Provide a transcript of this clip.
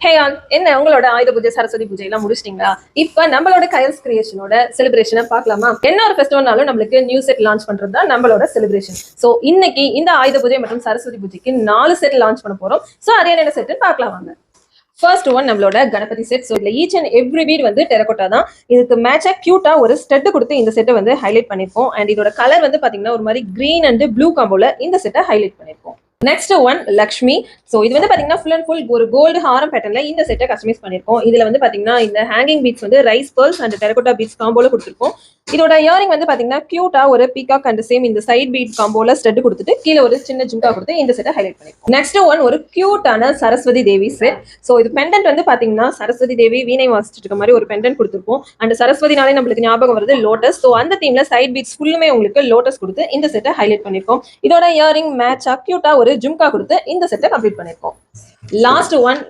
Hey all என்ன உங்களோட ஆயுத பூஜை சரஸ்வதி பூஜை எல்லாம் முடிச்சிட்டீங்களா? இப்ப நம்மளோட கயல்ஸ் கிரியேஷனோட செலிப்ரேஷனை பார்க்கலாமா? என்ன ஒரு ஃபெஸ்டிவல்னாலும் நம்மளுக்கு நியூ செட் லான்ச் பண்றது தான் நம்மளோட செலிப்ரேஷன். சோ இன்னைக்கு இந்த ஆயுத பூஜை மற்றும் சரஸ்வதி பூஜைக்கு 4 செட் லான்ச் பண்ண போறோம். சோ அது என்னென்ன செட் பார்க்கலாம் வாங்க. ஃபர்ஸ்ட் ஒன் நம்மளோட கணபதி செட். ஸோ இதுல ஈச் அண்ட் எவ்ரி வீட் வந்து டெரகோட்டா தான். இதுக்கு மேட்சா கியூட்டா ஒரு ஸ்டெட் கொடுத்து இந்த செட்டை வந்து ஹைலைட் பண்ணிருப்போம். அண்ட் இதோட கலர் வந்து பாத்தீங்கன்னா ஒரு மாதிரி கிரீன் அண்ட் ப்ளூ காம்போல இந்த செட்டை ஹைலைட் பண்ணிருப்போம். Next one Lakshmi. ஸோ இது வந்து பாத்தீங்கன்னா ஃபுல் அண்ட் ஃபுல் ஒரு கோல்டு ஹாரம் பேட்டர்ல இந்த செட்டை கஸ்டமைஸ் பண்ணிருக்கோம். இதுல வந்து பாத்தீங்கன்னா இந்த ஹேங்கிங் பீட்ஸ் வந்து rice pearls and terracotta beads காம்போல கொடுத்துருக்கோம். இதோட இயரிங் வந்து பாத்தீங்கன்னா கியூட்டா ஒரு பீகாக் அண்ட் சேம் இந்த சைட் பீட் காம்போல ஸ்டெட் கொடுத்துட்டு கீழே ஒரு சின்ன ஜும்கா கொடுத்து இந்த செட்டை ஹைலைட் பண்ணிருக்கோம். நெக்ஸ்ட் ஒன் ஒரு கியூட்டான சரஸ்வதி தேவி செட். ஸோ இது பெண்டன்ட் வந்து பாத்தீங்கன்னா சரஸ்வதி தேவி வீணை வாசிச்சுட்டு இருக்க மாதிரி ஒரு பெண்டன்ட் கொடுத்துருப்போம். அண்ட் சரஸ்வதினாலே நம்மளுக்கு ஞாபகம் வருது லோட்டஸ். ஸோ அந்த தீம்ல சைட் பீட்ஸ் ஃபுல்லுமே உங்களுக்கு லோட்டஸ் கொடுத்து இந்த செட்டை ஹைலைட் பண்ணிருக்கோம். இதோட இயரிங் மேட்சா கியூட்டா ஒரு ஜும்கா கொடுத்து இந்த செட்டை கம்ப்ளீட் பண்ணிருக்கோம். Last one